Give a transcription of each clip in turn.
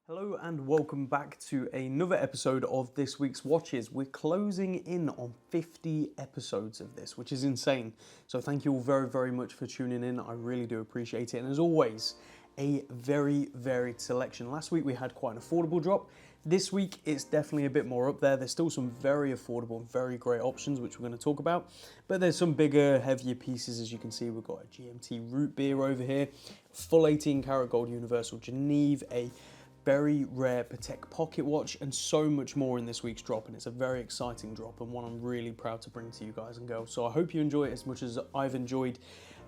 Hello and welcome back to another episode of this week's Watches. We're closing in on 50 episodes of this, which is insane. So thank you all very much for tuning in. I really do appreciate it. And as always, a very varied selection. Last week we had quite an affordable drop. This week it's definitely a bit more up there. There's still some very affordable and very great options which we're going to talk about. But there's some bigger, heavier pieces. As you can see, we've got a GMT root beer over here, full 18 karat gold universal Geneve, a very rare Patek pocket watch, and so much more in this week's drop. And it's a very exciting drop and one I'm really proud to bring to you guys and girls. So I hope you enjoy it as much as I've enjoyed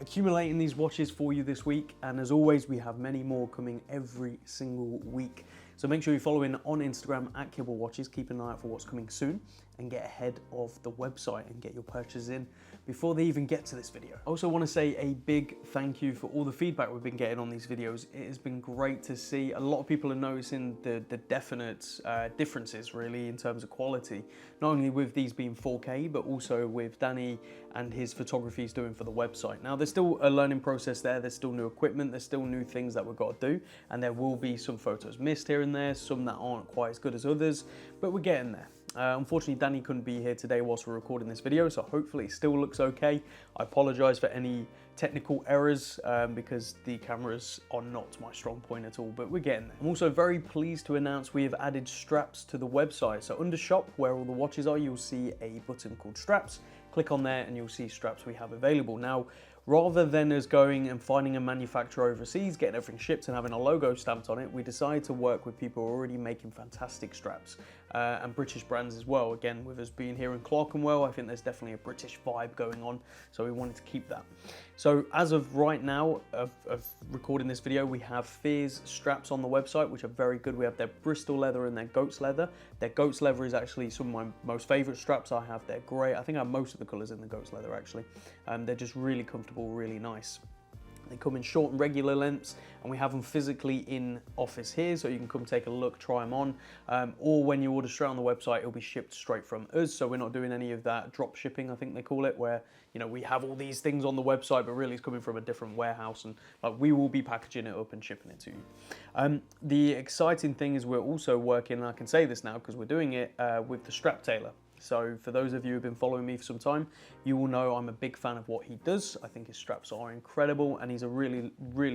accumulating these watches for you this week. And as always, we have many more coming every single week. So make sure you're following on Instagram at Kibble Watches. Keep an eye out for what's coming soon and get ahead of the website and get your purchases in before they even get to this video. I also want to say a big thank you for all the feedback we've been getting on these videos. It has been great to see. A lot of people are noticing the definite differences really in terms of quality, not only with these being 4K, but also with Danny and his photography he's doing for the website. Now there's still a learning process there. There's still new equipment. There's still new things that we've got to do. And there will be some photos missed here and there, some that aren't quite as good as others, but we're getting there. Unfortunately, Danny couldn't be here today whilst we're recording this video, so hopefully it still looks okay. I apologise for any technical errors because the cameras are not my strong point at all, but we're getting there. I'm also very pleased to announce we have added straps to the website. So under shop, where all the watches are, you'll see a button called straps. Click on there and you'll see straps we have available. Now, rather than us going and finding a manufacturer overseas, getting everything shipped and having a logo stamped on it, we decided to work with people who are already making fantastic straps and British brands as well. Again, with us being here in Clerkenwell, I think there's definitely a British vibe going on, so we wanted to keep that. So as of right now, of recording this video, we have Fears straps on the website, which are very good. We have their Bristol leather and their goat's leather. Their goat's leather is actually some of my most favorite straps I have. They're great. I think I have most of the colors in the goat's leather actually. They're just really comfortable, really nice. They come in short and regular lengths, and we have them physically in office here, so you can come take a look, try them on, or when you order straight on the website, it'll be shipped straight from us. So we're not doing any of that drop shipping, I think they call it, where we have all these things on the website, but really it's coming from a different warehouse, and we will be packaging it up and shipping it to you. The exciting thing is we're also working, and I can say this now because we're doing it with the strap tailor. So for those of you who've been following me for some time, you will know I'm a big fan of what he does. I think his straps are incredible, and he's a really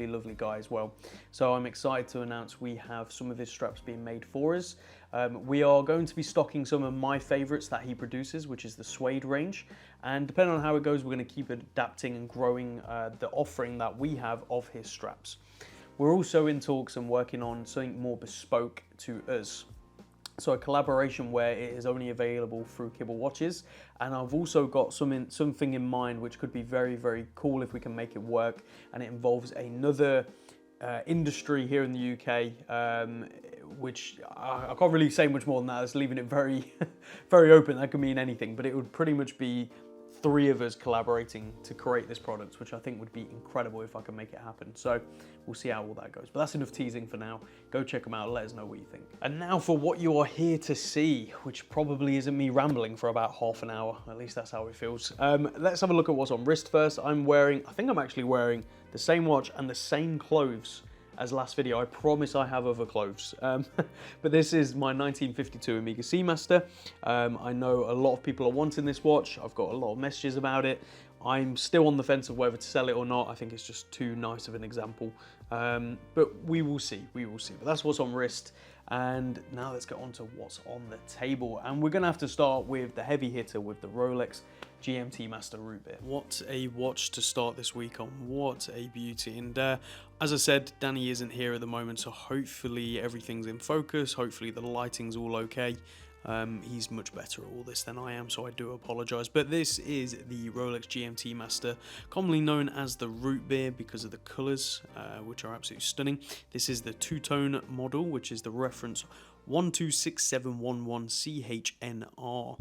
lovely guy as well. So I'm excited to announce we have some of his straps being made for us. We are going to be stocking some of my favorites that he produces, which is the suede range. And depending on how it goes, we're going to keep adapting and growing the offering that we have of his straps. We're also in talks and working on something more bespoke to us. So a collaboration where it is only available through Kibble Watches, and I've also got something in mind which could be very cool if we can make it work, and it involves another industry here in the UK, which I can't really say much more than that. It's leaving it very open. That could mean anything, but it would pretty much be 3 of us collaborating to create this product, which I think would be incredible if I can make it happen. So we'll see how all that goes. But that's enough teasing for now. Go check them out, let us know what you think. And now for what you are here to see, which probably isn't me rambling for about half an hour. At least that's how it feels. Let's have a look at what's on wrist first. I think I'm actually wearing the same watch and the same clothes as last video. I promise I have other clothes, but this is my 1952 Omega Seamaster. I know a lot of people are wanting this watch. I've got a lot of messages about it. I'm still on the fence of whether to sell it or not. I think it's just too nice of an example, but we will see, But that's what's on wrist. And now let's get on to what's on the table. And we're gonna have to start with the heavy hitter, with the Rolex GMT-Master root beer. What a watch to start this week on. What a beauty. And as I said, Danny isn't here at the moment, so hopefully everything's in focus. Hopefully the lighting's all okay. He's much better at all this than I am, so I do apologise. But this is the Rolex GMT-Master, commonly known as the root beer because of the colours, which are absolutely stunning. This is the two-tone model, which is the reference 126711CHNR.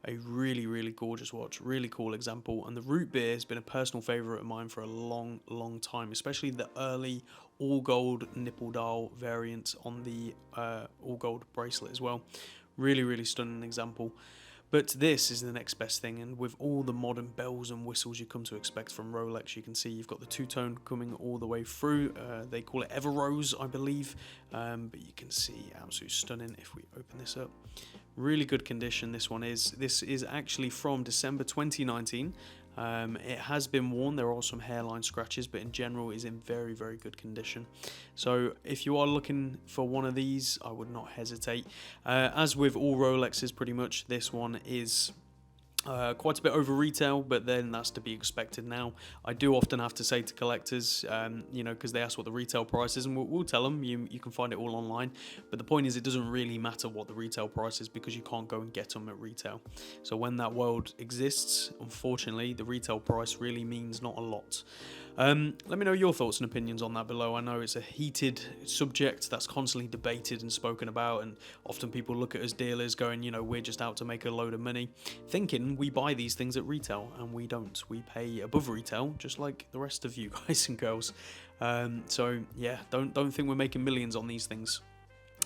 A really gorgeous watch, really cool example. And the root beer has been a personal favourite of mine for a long time, especially the early all gold nipple dial variant on the all gold bracelet as well. Really stunning example. But this is the next best thing, and with all the modern bells and whistles you come to expect from Rolex, you can see you've got the two-tone coming all the way through. They call it Everrose, I believe, but you can see absolutely stunning if we open this up. Really good condition this one is. This is actually from December 2019. It has been worn, there are some hairline scratches, but in general is in very, very good condition. So if you are looking for one of these, I would not hesitate. As with all Rolexes pretty much, this one is quite a bit over retail, but then that's to be expected now. I do often have to say to collectors, you know, because they ask what the retail price is, and we'll tell them you can find it all online. But the point is, it doesn't really matter what the retail price is because you can't go and get them at retail. So when that world exists, unfortunately, the retail price really means not a lot. Let me know your thoughts and opinions on that below. I know it's a heated subject that's constantly debated and spoken about, and often people look at us dealers going, you know, we're just out to make a load of money, thinking we buy these things at retail, and we don't. We pay above retail, just like the rest of you guys and girls. So yeah, don't think we're making millions on these things.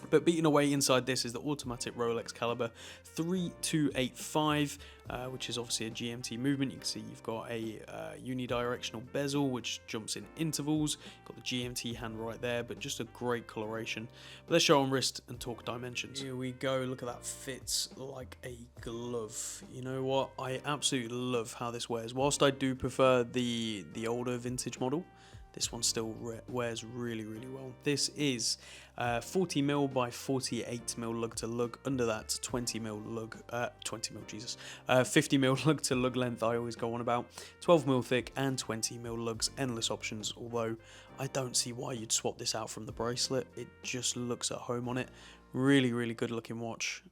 But beating away inside this is the automatic Rolex caliber 3285, which is obviously a GMT movement. You can see you've got a unidirectional bezel, which jumps in intervals. You've got the GMT hand right there, but just a great coloration. But let's show on wrist and talk dimensions. Here we go. Look at that, fits like a glove. You know what? I absolutely love how this wears. Whilst I do prefer the older vintage model, this one still wears really, really well. This is 40mm by 48mm lug to lug. Under that, 20mm lug, 50mm lug to lug length I always go on about. 12mm thick and 20mm lugs, endless options. Although I don't see why you'd swap this out from the bracelet. It just looks at home on it. Really, really good looking watch.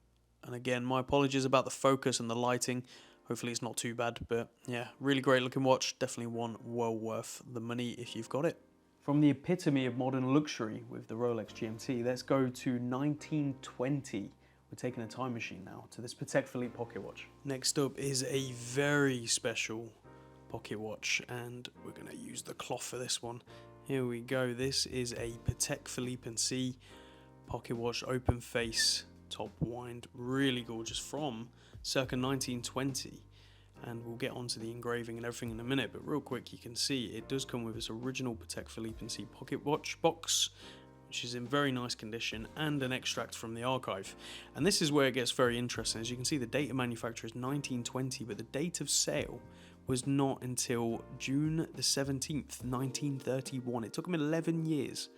And again, my apologies about the focus and the lighting. Hopefully it's not too bad, but yeah, really great looking watch. Definitely one well worth the money if you've got it. From the epitome of modern luxury with the Rolex GMT, let's go to 1920. We're taking a time machine now to this Patek Philippe pocket watch. Next up is a very special pocket watch, and we're going to use the cloth for this one. Here we go. This is a Patek Philippe & C pocket watch, open face, top wind, really gorgeous, from circa 1920, and we'll get onto the engraving and everything in a minute, but real quick, you can see it does come with this original Patek Philippe & C pocket watch box, which is in very nice condition, and an extract from the archive. And this is where it gets very interesting. As you can see, the date of manufacture is 1920, but the date of sale was not until June the 17th, 1931. It took them 11 years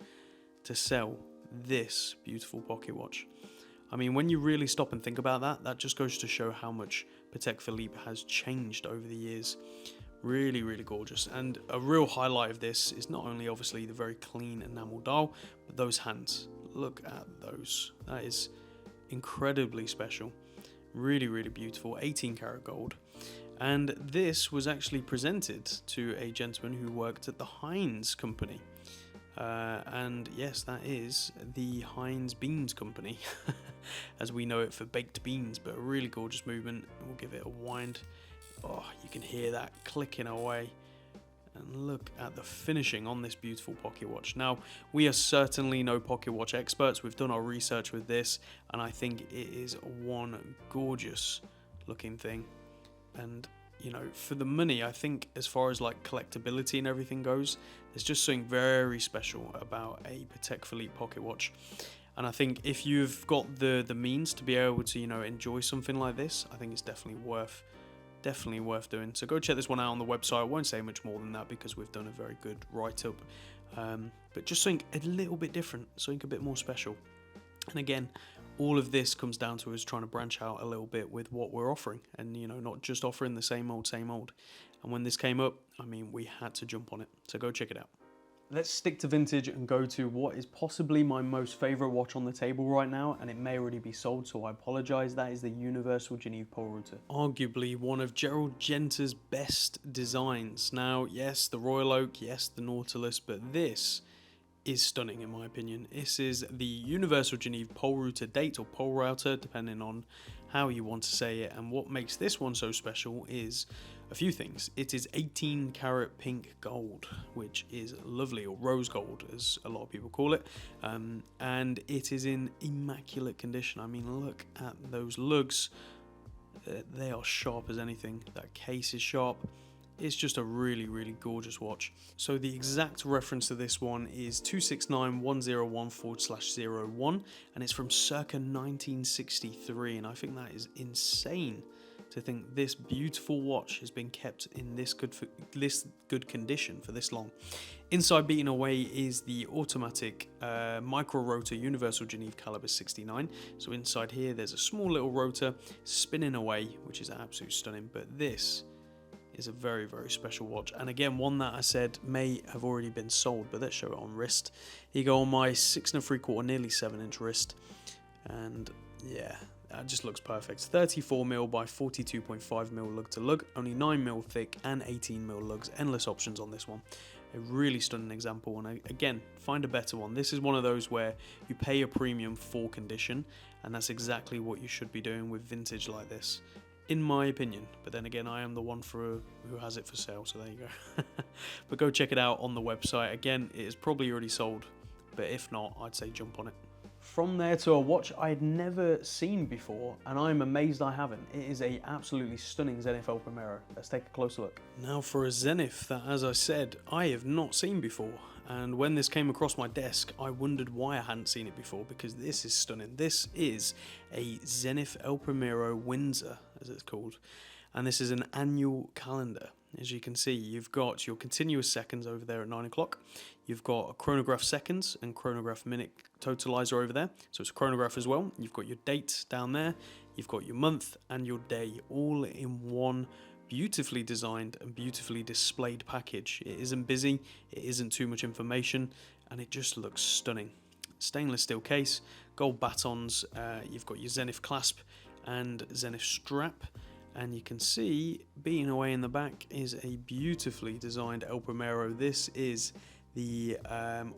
to sell this beautiful pocket watch. I mean, when you really stop and think about that, that just goes to show how much Patek Philippe has changed over the years. Really, really gorgeous. And a real highlight of this is not only obviously the very clean enamel dial, but those hands. Look at those. That is incredibly special. Really, really beautiful. 18 karat gold. And this was actually presented to a gentleman who worked at the Heinz company. And yes, that is the Heinz Beans Company, as we know it for baked beans, but a really gorgeous movement. We'll give it a wind. Oh, you can hear that clicking away. And look at the finishing on this beautiful pocket watch. Now, we are certainly no pocket watch experts. We've done our research with this, and I think it is one gorgeous looking thing. And you know, for the money, I think as far as like collectability and everything goes, there's just something very special about a Patek Philippe pocket watch. And I think if you've got the means to be able to, you know, enjoy something like this, I think it's definitely worth doing. So go check this one out on the website. I won't say much more than that because we've done a very good write-up. But just something a little bit different, something a bit more special. And again, all of this comes down to us trying to branch out a little bit with what we're offering, and you know, not just offering the same old. And when this came up, I mean, we had to jump on it. So go check it out. Let's stick to vintage and go to what is possibly my most favorite watch on the table right now, and it may already be sold, so I apologize. That is the Universal Geneve Polerouter. Arguably one of Gerald Genter's best designs. Now, yes, the Royal Oak, yes, the Nautilus, but this is stunning in my opinion. This is the Universal Geneve Polerouter date, or Polerouter, depending on how you want to say it. And what makes this one so special is a few things. It is 18 karat pink gold, which is lovely, or rose gold as a lot of people call it, and it is in immaculate condition. I mean, look at those lugs. they are sharp as anything. That case is sharp. It's just a really, really gorgeous watch. So the exact reference to this one is 269101/01, and it's from circa 1963, and I think that is insane to think this beautiful watch has been kept in this good condition for this long. Inside beating away is the automatic micro rotor universal Geneve caliber 69. So inside here there's a small little rotor spinning away, which is absolutely stunning. But this is a very, very special watch, and again one that I said may have already been sold, but let's show it on wrist. Here you go on my 6 3/4, nearly 7-inch wrist, and yeah, that just looks perfect. 34mm by 42.5mm lug to lug, only 9mm thick and 18mm lugs. Endless options on this one. A really stunning example, and again, find a better one. This is one of those where you pay a premium for condition, and that's exactly what you should be doing with vintage like this, in my opinion. But then again, I am the one who has it for sale, so there you go. But go check it out on the website. Again, it is probably already sold, but if not, I'd say jump on it. From there to a watch I'd never seen before, and I'm amazed I haven't. It is a absolutely stunning Zenith El Primero. Let's take a closer look. Now for a Zenith that, as I said, I have not seen before. And when this came across my desk, I wondered why I hadn't seen it before, because this is stunning. This is a Zenith El Primero Windsor, as it's called. And this is an annual calendar. As you can see, you've got your continuous seconds over there at 9 o'clock. You've got a chronograph seconds and chronograph minute totalizer over there. So it's a chronograph as well. You've got your date down there. You've got your month and your day all in one beautifully designed and beautifully displayed package. It isn't busy, it isn't too much information, and it just looks stunning. Stainless steel case, gold batons, you've got your Zenith clasp and Zenith strap, and you can see beating away in the back is a beautifully designed El Primero. This is the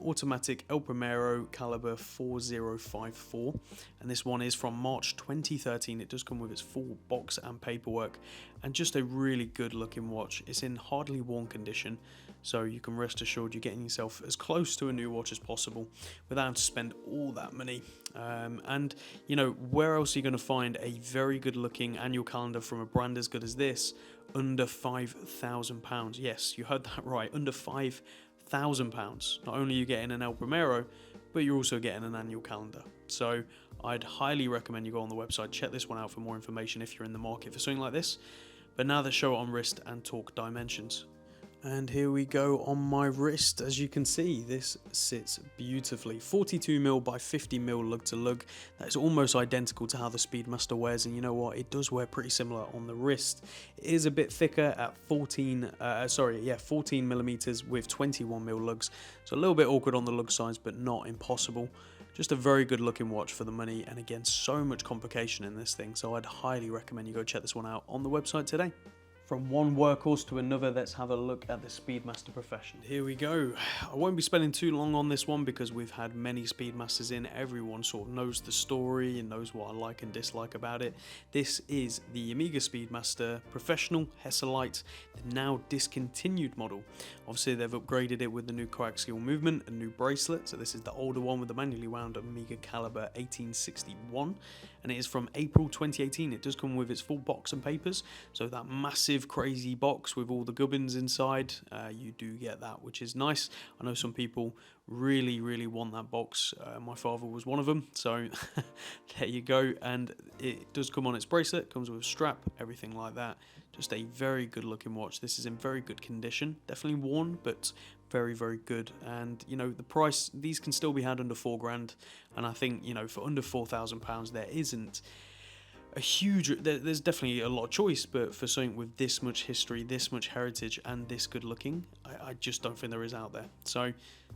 automatic El Primero caliber 4054, and this one is from March 2013. It does come with its full box and paperwork, and just a really good looking watch. It's in hardly worn condition, so you can rest assured you're getting yourself as close to a new watch as possible without having to spend all that money. And you know, where else are you going to find a very good looking annual calendar from a brand as good as this under £5,000? Yes, you heard that right, under £5,000. Not only are you getting an El Primero, but you're also getting an annual calendar. So I'd highly recommend you go on the website, check this one out for more information if you're in the market for something like this. But now let's show it on wrist and talk dimensions. And here we go on my wrist. As you can see, this sits beautifully. 42mm by 50mm lug to lug. That is almost identical to how the Speedmaster wears, and you know what? It does wear pretty similar on the wrist. It is a bit thicker at 14mm with 21mm lugs. So a little bit awkward on the lug size, but not impossible. Just a very good looking watch for the money, and again, so much complication in this thing. So I'd highly recommend you go check this one out on the website today. From one workhorse to another, let's have a look at the Speedmaster Professional. Here we go. I won't be spending too long on this one because we've had many Speedmasters in. Everyone sort of knows the story and knows what I like and dislike about it. This is the Omega Speedmaster Professional Hesselite, the now discontinued model. Obviously, they've upgraded it with the new coaxial movement and new bracelet. So this is the older one with the manually wound Omega caliber 1861. And it is from April 2018. It does come with its full box and papers. So that massive crazy box with all the gubbins inside, you do get that, which is nice. I know some people really want that box. My father was one of them, so there you go. And it does come on its bracelet, comes with a strap, everything like that. Just a very good looking watch. This is in very good condition, definitely worn, but very good. And you know, the price, these can still be had under £4,000, and I think, you know, for under £4,000 there isn't a huge, there's definitely a lot of choice, but for something with this much history, this much heritage, and this good looking, I just don't think there is out there. So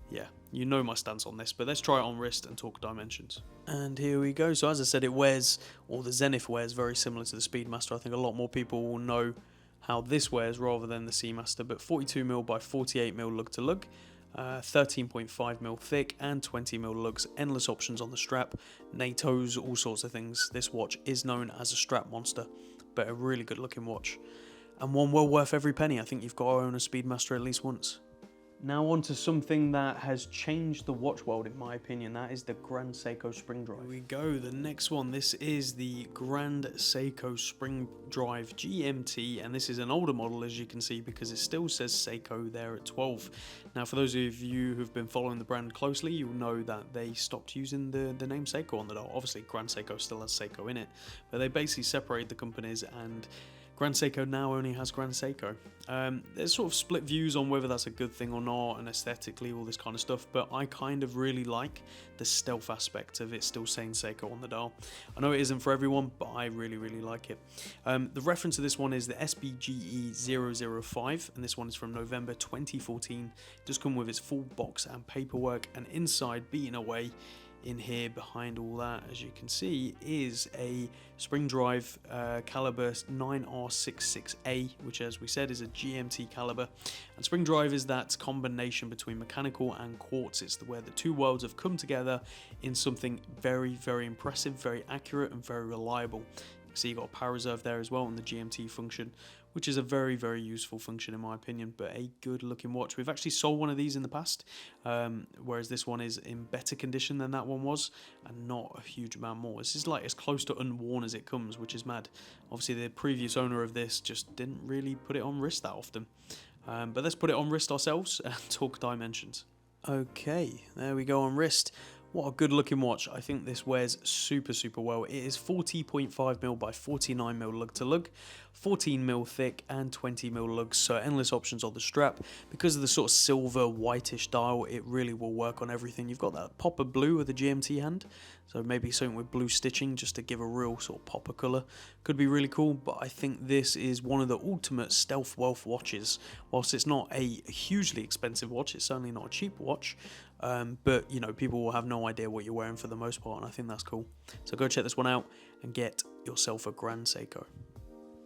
yeah, you know my stance on this, but let's try it on wrist and talk dimensions. And here we go. So as I said, it wears, or the Zenith wears, very similar to the Speedmaster. I think a lot more people will know how this wears rather than the Seamaster, but 42mm by 48mm lug to lug, 13.5mm thick and 20mm lugs. Endless options on the strap, NATOs, all sorts of things. This watch is known as a strap monster, but a really good looking watch, and one well worth every penny. I think you've got to own a Speedmaster at least once. Now on to something that has changed the watch world in my opinion, that is the Grand Seiko Spring Drive. Here we go, the next one, this is the Grand Seiko Spring Drive GMT, and this is an older model as you can see because it still says Seiko there at 12. Now for those of you who've been following the brand closely, you'll know that they stopped using the name Seiko on the dial. Obviously Grand Seiko still has Seiko in it, but they basically separated the companies and Grand Seiko now only has Grand Seiko. There's sort of split views on whether that's a good thing or not, and aesthetically, all this kind of stuff, but I kind of really like the stealth aspect of it still saying Seiko on the dial. I know it isn't for everyone, but I really, really like it. The reference of this one is the SBGE005, and this one is from November 2014. It does come with its full box and paperwork, and inside, beating away, in here behind all that, as you can see, is a spring drive caliber 9R66A, which as we said is a GMT caliber. And spring drive is that combination between mechanical and quartz. It's where the two worlds have come together in something very, very impressive, very accurate and very reliable. You can see you've got a power reserve there as well on the GMT function, which is a very, very useful function in my opinion, but a good looking watch. We've actually sold one of these in the past, whereas this one is in better condition than that one was, and not a huge amount more. This is like as close to unworn as it comes, which is mad. Obviously the previous owner of this just didn't really put it on wrist that often. But let's put it on wrist ourselves and talk dimensions. Okay, there we go on wrist. What a good looking watch. I think this wears super, super well. It is 40.5mm by 49mm lug to lug, 14mm thick and 20mm lugs, so endless options on the strap. Because of the sort of silver whitish dial, it really will work on everything. You've got that pop of blue with the GMT hand, so maybe something with blue stitching just to give a real sort of pop of colour. Could be really cool, but I think this is one of the ultimate stealth wealth watches. Whilst it's not a hugely expensive watch, it's certainly not a cheap watch, but you know, people will have no idea what you're wearing for the most part, and I think that's cool. So go check this one out and get yourself a Grand Seiko.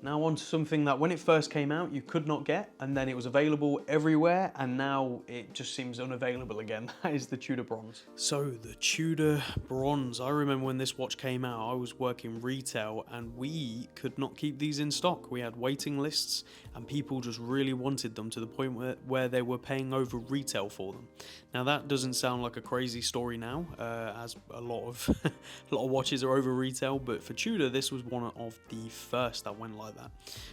Now on to something that when it first came out you could not get, and then it was available everywhere, and now it just seems unavailable again. That is the Tudor Bronze. So the Tudor Bronze, I remember when this watch came out, I was working retail and we could not keep these in stock. We had waiting lists and people just really wanted them to the point where they were paying over retail for them. Now that doesn't sound like a crazy story now, as a lot of watches are over retail, but for Tudor this was one of the first that went like that.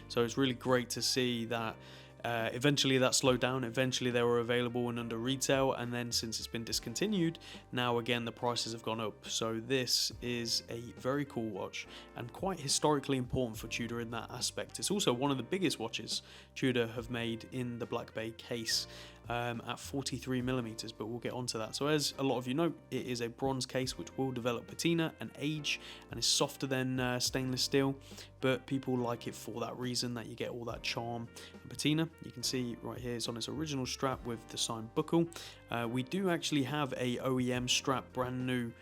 So it's really great to see that eventually that slowed down. Eventually they were available and under retail, and then since it's been discontinued, now again the prices have gone up. So this is a very cool watch and quite historically important for Tudor in that aspect. It's also one of the biggest watches Tudor have made in the Black Bay case, at 43mm, but we'll get onto that. So as a lot of you know, it is a bronze case which will develop patina and age and is softer than stainless steel, but people like it for that reason, that you get all that charm and patina. You can see right here it's on its original strap with the signed buckle. We do actually have a OEM strap brand new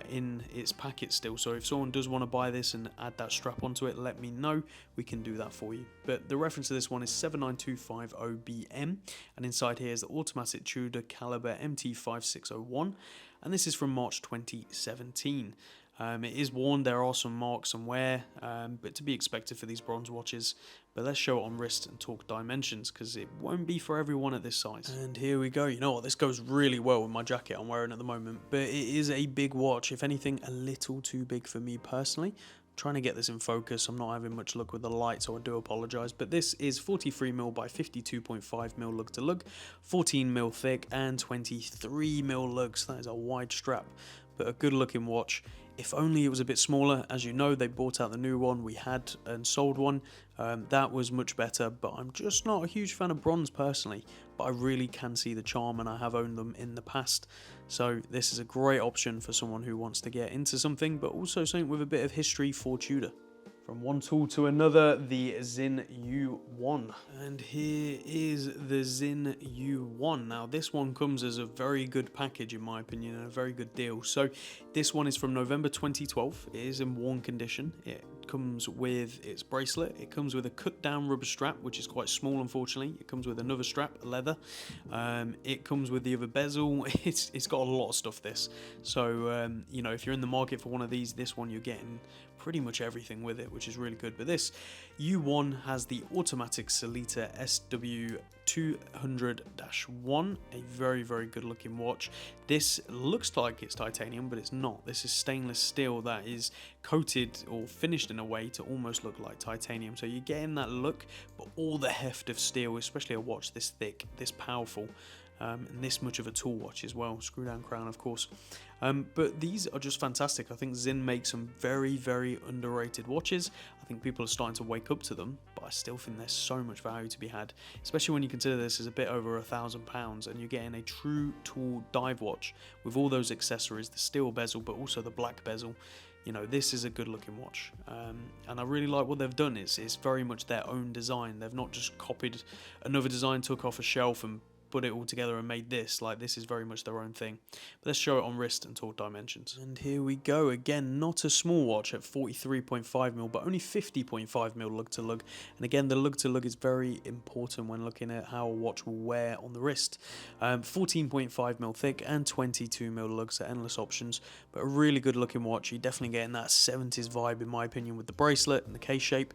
in its packet still, so if someone does want to buy this and add that strap onto it, let me know, we can do that for you. But the reference to this one is 79250BM, and inside here is the automatic Tudor caliber MT5601, and this is from March 2017. It is worn, there are some marks and wear, but to be expected for these bronze watches. But let's show it on wrist and talk dimensions, because it won't be for everyone at this size. And here we go. You know what, this goes really well with my jacket I'm wearing at the moment, but it is a big watch. If anything, a little too big for me personally. I'm trying to get this in focus. I'm not having much luck with the light, so I do apologise. But this is 43mm by 52.5mm lug to lug, 14mm thick and 23mm lugs. That is a wide strap, but a good looking watch. If only it was a bit smaller. As you know, they bought out the new one. We had and sold one. That was much better, but I'm just not a huge fan of bronze personally, but I really can see the charm and I have owned them in the past. So this is a great option for someone who wants to get into something, but also something with a bit of history for Tudor. From one tool to another, the Sinn U1. And here is the Sinn U1. Now this one comes as a very good package in my opinion, and a very good deal. So This one is from November 2012. It is in worn condition. It comes with its bracelet. It comes with a cut down rubber strap, which is quite small, unfortunately. It comes with another strap, leather. It comes with the other bezel. It's got a lot of stuff, this. So, you know, if you're in the market for one of these, this one you're getting pretty much everything with it, which is really good. But this U1 has the automatic Sellita SW200-1, a very, very good looking watch. This looks like it's titanium, but it's not. This is stainless steel that is coated or finished in a way to almost look like titanium. So you're getting that look, but all the heft of steel, especially a watch this thick, this powerful, and this much of a tool watch as well. Screw down crown, of course. But these are just fantastic. I think Sinn makes some very, very underrated watches. I think people are starting to wake up to them, but I still think there's so much value to be had, especially when you consider this as a bit over £1,000 and you're getting a true tool dive watch with all those accessories, the steel bezel, but also the black bezel. You know, this is a good looking watch, and I really like what they've done. It's very much their own design. They've not just copied another design, took off a shelf and put it all together and made this. Like, this is very much their own thing. But let's show it on wrist and talk dimensions. And here we go again. Not a small watch at 43.5mm, but only 50.5mm lug to lug. And again, the lug to lug is very important when looking at how a watch will wear on the wrist. 14.5mm thick and 22mm lugs are endless options, but a really good looking watch. You're definitely getting that 70s vibe in my opinion with the bracelet and the case shape,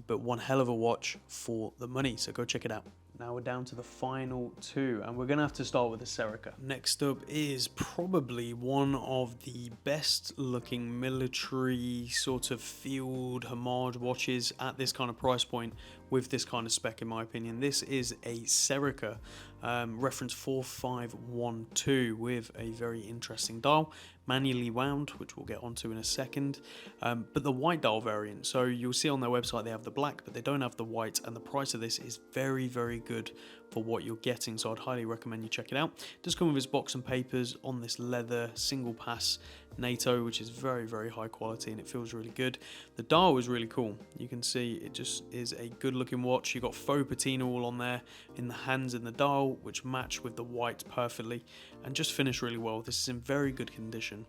but one hell of a watch for the money, so go check it out. Now we're down to the final two, and we're going to have to start with the Serica. Next up is probably one of the best looking military sort of field homage watches at this kind of price point with this kind of spec in my opinion. This is a Serica reference 4512 with a very interesting dial, manually wound, which we'll get onto in a second, but the white dial variant. So you'll see on their website they have the black, but they don't have the white, and the price of this is very, very good for what you're getting, so I'd highly recommend you check it out. It does come with its box and papers on this leather single pass NATO, which is very, very high quality, and it feels really good. The dial is really cool. You can see it just is a good looking watch. You've got faux patina all on there in the hands and the dial, which match with the white perfectly and just finish really well. This is in very good condition,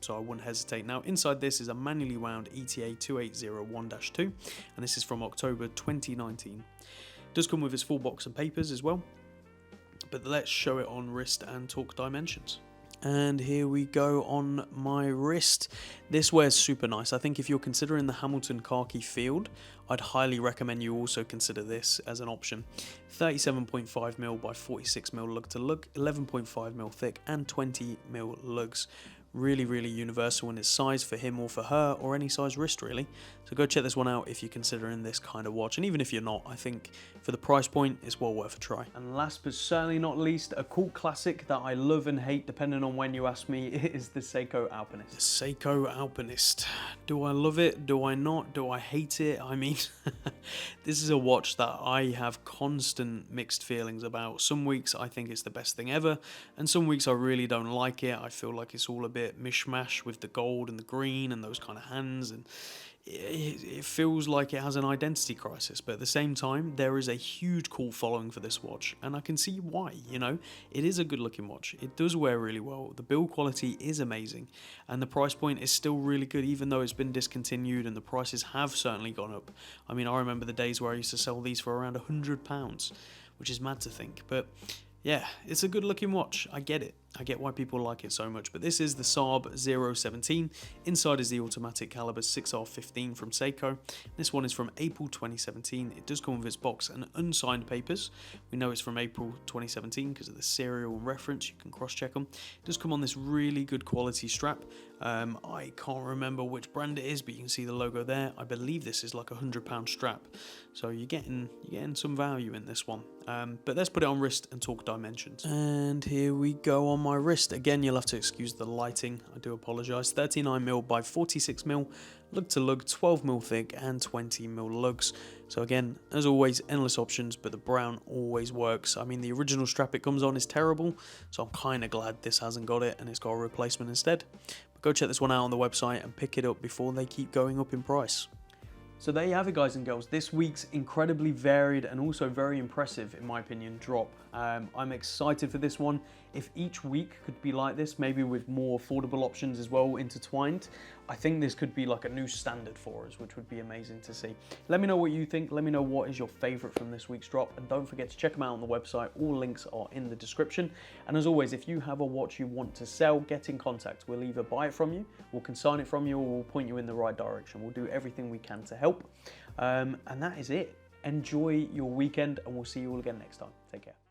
so I wouldn't hesitate. Now inside this is a manually wound ETA 2801-2, and this is from October 2019. It does come with its full box and papers as well, but let's show it on wrist and talk dimensions. And here we go on my wrist. This wears super nice. I think if you're considering the Hamilton khaki field, I'd highly recommend you also consider this as an option. 37.5mm by 46mm lug to lug, 11.5mm thick and 20mm lugs. Really, really universal in its size for him or for her, or any size wrist really. So go check this one out if you're considering this kind of watch, and even if you're not, I think for the price point it's well worth a try. And last but certainly not least, a cult classic that I love and hate depending on when you ask me, is the Seiko Alpinist. The Seiko Alpinist. Do I love it? Do I not? Do I hate it? I mean, this is a watch that I have constant mixed feelings about. Some weeks I think it's the best thing ever, and some weeks I really don't like it. I feel like it's all a bit mishmash with the gold and the green and those kind of hands, and it feels like it has an identity crisis. But at the same time, there is a huge cult following for this watch, and I can see why. You know, it is a good looking watch. It does wear really well. The build quality is amazing, and the price point is still really good, even though it's been discontinued and the prices have certainly gone up. I mean, I remember the days where I used to sell these for around £100, which is mad to think. But yeah, it's a good looking watch. I get it. I get why people like it so much. But this is the Saab 017. Inside is the automatic caliber 6R15 from Seiko. This one is from April 2017. It does come with its box and unsigned papers. We know it's from April 2017 because of the serial reference. You can cross-check them. It does come on this really good quality strap. I can't remember which brand it is, but you can see the logo there. I believe this is like a £100 strap. So you're getting some value in this one. But let's put it on wrist and talk dimensions. And here we go on my wrist. Again, you'll have to excuse the lighting. I do apologise. 39mm by 46mm, lug to lug, 12mm thick and 20mm lugs. So again, as always, endless options, but the brown always works. I mean, the original strap it comes on is terrible, so I'm kind of glad this hasn't got it and it's got a replacement instead. But go check this one out on the website and pick it up before they keep going up in price. So there you have it, guys and girls. This week's incredibly varied and also very impressive, in my opinion, drop. I'm excited for this one. If each week could be like this, maybe with more affordable options as well intertwined, I think this could be like a new standard for us, which would be amazing to see. Let me know what you think. Let me know what is your favorite from this week's drop. And don't forget to check them out on the website. All links are in the description. And as always, if you have a watch you want to sell, get in contact. We'll either buy it from you, we'll consign it from you, or we'll point you in the right direction. We'll do everything we can to help. And that is it. Enjoy your weekend, and we'll see you all again next time. Take care.